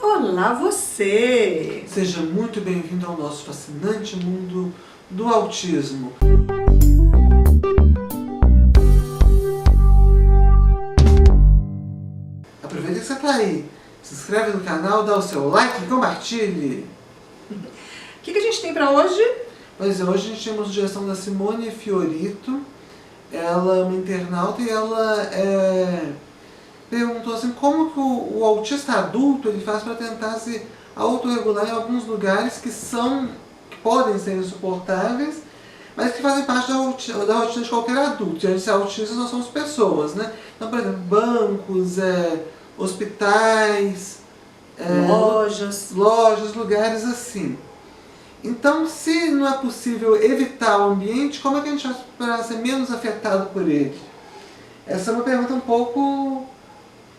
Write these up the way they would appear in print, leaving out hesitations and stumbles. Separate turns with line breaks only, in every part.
Olá você!
Seja muito bem-vindo ao nosso fascinante mundo do autismo. Aproveita que você está aí, se inscreve no canal, dá o seu like e compartilhe.
O que a gente tem para hoje?
Pois é, hoje a gente tem uma sugestão da Simone Fiorito. Ela é uma internauta e ela perguntou assim, como que o autista adulto ele faz para tentar se autorregular em alguns lugares que podem ser insuportáveis, mas que fazem parte da rotina de qualquer adulto. E a gente, autistas, nós somos pessoas, né? Então, por exemplo, bancos, hospitais, lojas, lugares assim. Então, se não é possível evitar o ambiente, como é que a gente faz para ser menos afetado por ele? Essa é uma pergunta um pouco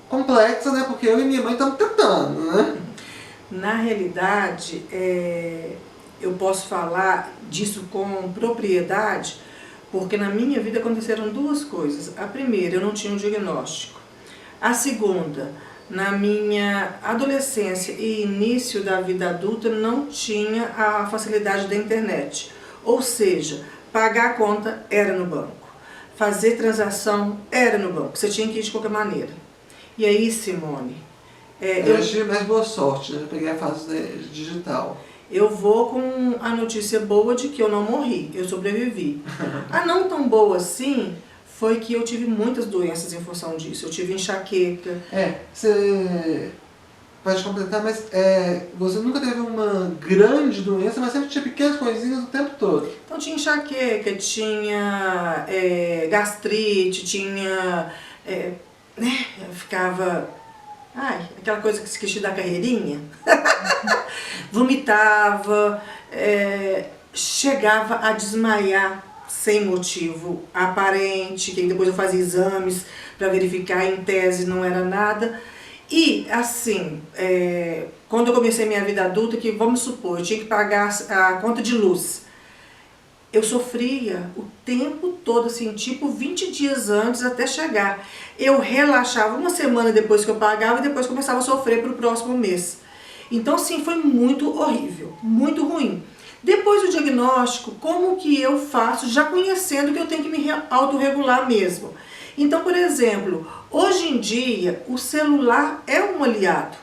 complexa, né? Porque eu e minha mãe estamos tentando, né?
Na realidade, eu posso falar disso com propriedade, porque na minha vida aconteceram duas coisas. A primeira, eu não tinha um diagnóstico. A segunda, na minha adolescência e início da vida adulta, não tinha a facilidade da internet. Ou seja, pagar a conta era no banco, fazer transação era no banco, você tinha que ir de qualquer maneira. E aí, Simone...
eu tive mais boa sorte, né? Eu peguei a fase digital.
Eu vou com a notícia boa de que eu não morri, eu sobrevivi. A não tão boa assim foi que eu tive muitas doenças em função disso. Eu tive enxaqueca.
Você pode completar, mas você nunca teve uma grande doença, mas sempre tinha pequenas coisinhas o tempo todo.
Então tinha enxaqueca, tinha gastrite, tinha... né? Eu ficava... Ai, aquela coisa que esqueci da carreirinha. Vomitava, chegava a desmaiar sem motivo aparente, que depois eu fazia exames para verificar, em tese não era nada. E assim, quando eu comecei minha vida adulta, que vamos supor, eu tinha que pagar a conta de luz. Eu sofria o tempo todo, assim, tipo 20 dias antes até chegar. Eu relaxava uma semana depois que eu pagava e depois começava a sofrer para o próximo mês. Então, assim, foi muito horrível, muito ruim. Depois do diagnóstico, como que eu faço, já conhecendo que eu tenho que me autorregular mesmo? Então, por exemplo, hoje em dia, o celular é um aliado.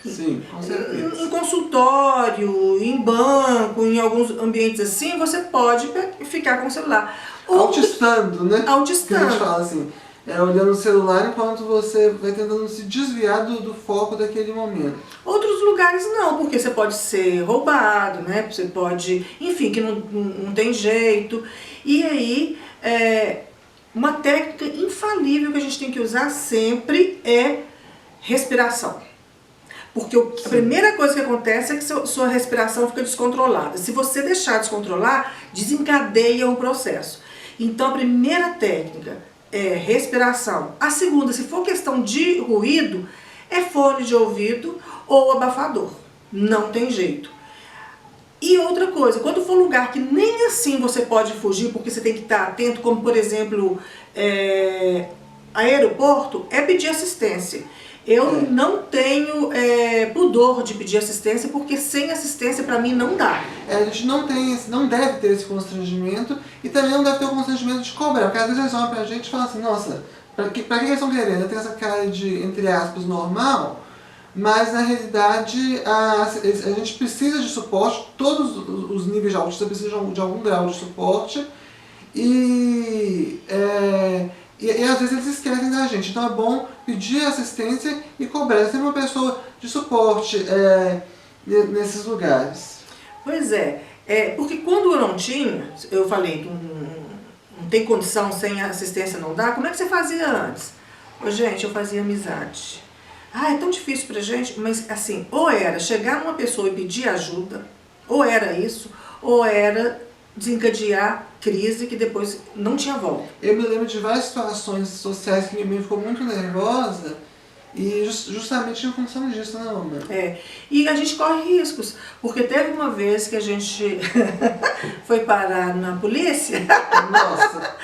Sim, com certeza.
Em consultório, em banco, em alguns ambientes assim, você pode ficar com o celular.
Autistando, né?
Autistando.
Que a gente fala assim, olhando o celular enquanto você vai tentando se desviar do foco daquele momento.
Outros lugares não, porque você pode ser roubado, né? Você pode, enfim, que não tem jeito. E aí, uma técnica infalível que a gente tem que usar sempre é respiração. Porque a primeira coisa que acontece é que sua respiração fica descontrolada. Se você deixar descontrolar, desencadeia um processo. Então a primeira técnica é respiração. A segunda, se for questão de ruído, é fone de ouvido ou abafador. Não tem jeito. E outra coisa, quando for lugar que nem assim você pode fugir, porque você tem que estar atento, como por exemplo, aeroporto, é pedir assistência. Eu não tenho pudor de pedir assistência, porque sem assistência para mim não dá.
A gente não deve ter esse constrangimento e também não deve ter o constrangimento de cobrar, porque às vezes eles olham pra gente e falam assim, nossa, pra que eles estão querendo? Tem essa cara de, entre aspas, normal, mas na realidade a gente precisa de suporte, todos os níveis de autismo precisam de algum grau de suporte e às vezes eles esquecem da gente, então é bom pedir assistência e cobrar. Ser uma pessoa de suporte nesses lugares.
Pois porque quando eu não tinha, eu falei, não tem condição, sem assistência não dá, como é que você fazia antes? Gente, eu fazia amizade. É tão difícil pra gente, mas assim, ou era chegar numa pessoa e pedir ajuda, ou era isso, ou era desencadear crise que depois não tinha volta.
Eu me lembro de várias situações sociais que minha mãe ficou muito nervosa E justamente em função disso, né, Ana?
E a gente corre riscos, porque teve uma vez que a gente foi parar na polícia.
Nossa!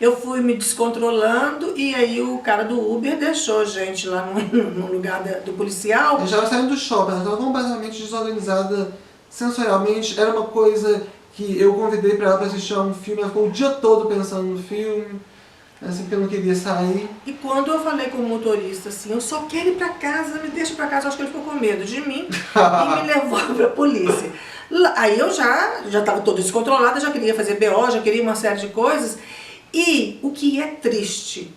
Eu fui me descontrolando e aí o cara do Uber deixou a gente lá no lugar do policial.
Eu já estava saindo do shopping, ela estava completamente desorganizada sensorialmente. Era uma coisa que eu convidei para ela para assistir a um filme, ela ficou o dia todo pensando no filme, assim, porque eu não queria sair.
E quando eu falei com o motorista assim, eu só quero ir para casa, me deixa para casa, eu acho que ele ficou com medo de mim e me levou para a polícia. Aí eu já estava toda descontrolada, já queria fazer BO, já queria uma série de coisas. E o que é triste,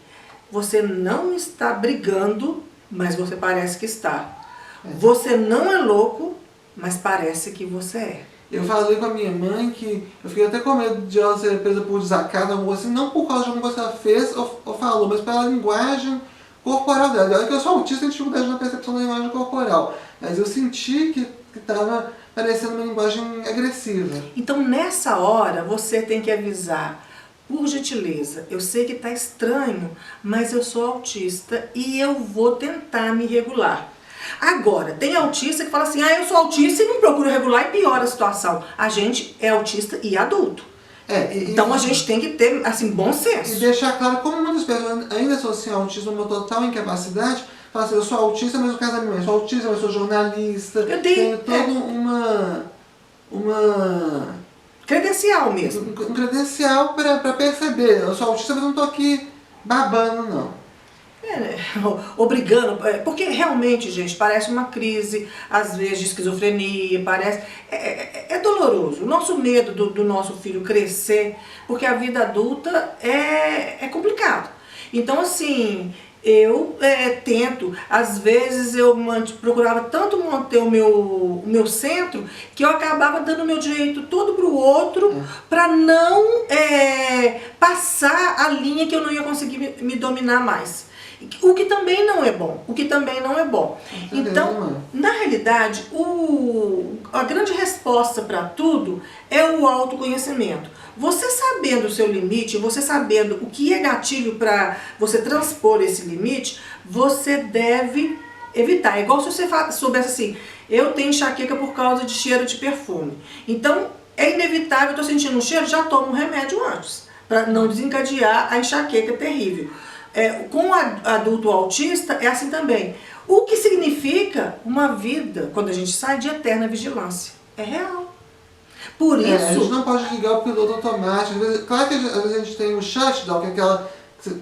você não está brigando, mas você parece que está. Você não é louco, mas parece que você é.
Eu falei com a minha mãe que eu fiquei até com medo de ela ser presa por desacato, alguma coisa assim, não por causa de alguma coisa que ela fez ou falou, mas pela linguagem corporal dela. Olha que eu sou autista e tenho dificuldade na percepção da linguagem corporal, mas eu senti que estava parecendo uma linguagem agressiva.
Então nessa hora você tem que avisar. Por gentileza, eu sei que está estranho, mas eu sou autista e eu vou tentar me regular. Agora, tem autista que fala assim, eu sou autista e não procuro regular e piora a situação. A gente é autista e adulto. Então a gente tem que ter, assim, bom senso.
E deixar claro, como muitas pessoas ainda associam autismo a uma total incapacidade, falam assim, eu sou autista, mas no caso da minha mãe, eu sou autista, mas eu sou jornalista,
eu tenho
toda uma
credencial mesmo.
Um credencial para perceber. Eu sou autista, mas não estou aqui babando, não.
Obrigando, porque realmente, gente, parece uma crise, às vezes de esquizofrenia, parece... É doloroso. O nosso medo do nosso filho crescer, porque a vida adulta é complicado. Então, assim... Eu tento, às vezes eu procurava tanto manter o meu centro, que eu acabava dando o meu direito todo para o outro, para não passar a linha que eu não ia conseguir me dominar mais. O que também não é bom, Então, na realidade, a grande resposta para tudo é o autoconhecimento. Você sabendo o seu limite, você sabendo o que é gatilho para você transpor esse limite, você deve evitar. É igual se você soubesse assim, eu tenho enxaqueca por causa de cheiro de perfume. Então, é inevitável, eu estou sentindo um cheiro, já tomo um remédio antes, para não desencadear a enxaqueca terrível. Com o adulto autista é assim também. O que significa uma vida, quando a gente sai, de eterna vigilância. É real. Por isso...
a gente não pode ligar o piloto automático. Claro que às vezes a gente tem o shutdown, que é aquela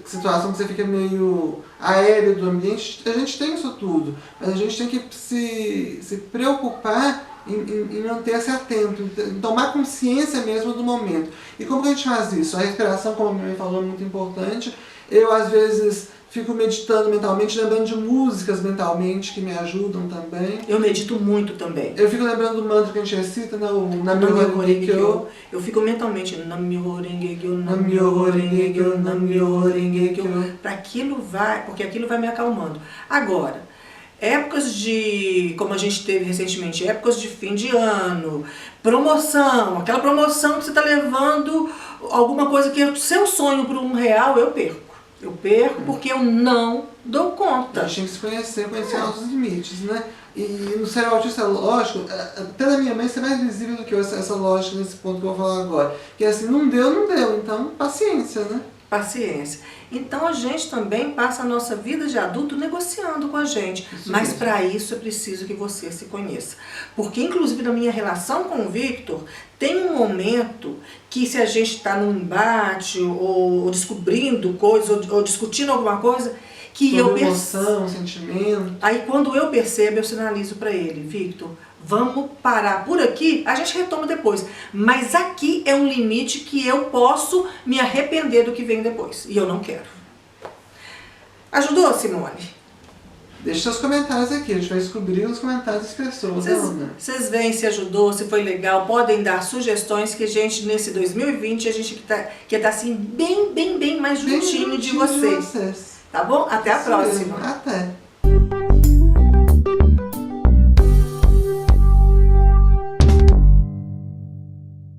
situação que você fica meio aéreo do ambiente. A gente tem isso tudo. Mas a gente tem que se preocupar em manter-se atento, em tomar consciência mesmo do momento. E como que a gente faz isso? A respiração, como a minha mãe falou, é muito importante. Eu, às vezes, fico meditando mentalmente, lembrando de músicas mentalmente que me ajudam também.
Eu medito muito também.
Eu fico lembrando do mantra que a gente recita, né? O Nam-myoho Renge-kyo.
Eu fico mentalmente Nam-myoho Renge-kyo,
Nam-myoho Renge-kyo, Nam-myoho Renge-kyo.
Porque aquilo vai me acalmando. Agora, épocas como a gente teve recentemente, épocas de fim de ano, promoção, aquela promoção que você está levando alguma coisa que é o seu sonho por R$1, eu perco. Eu perco porque eu não dou conta.
A gente tem que se conhecer nossos limites, né? E no ser autista, lógico, até na minha mãe ser mais visível do que eu, essa lógica nesse ponto que eu vou falar agora. Que é assim, não deu, então paciência, né?
Paciência. Então a gente também passa a nossa vida de adulto negociando com a gente. Mas para isso é preciso que você se conheça. Porque inclusive na minha relação com o Victor, tem um momento que se a gente está num embate ou descobrindo coisas ou discutindo alguma coisa, que eu percebo.
Emoção, sentimento.
Aí quando eu percebo, eu sinalizo para ele, Victor, vamos parar por aqui, a gente retoma depois. Mas aqui é um limite que eu posso me arrepender do que vem depois. E eu não quero. Ajudou, Simone?
Deixe seus comentários aqui, a gente vai descobrir os comentários das pessoas.
Vocês veem se ajudou, se foi legal, podem dar sugestões que a gente, nesse 2020, a gente quer estar assim, bem mais juntinho de vocês. Tá bom? Até a próxima.
Até.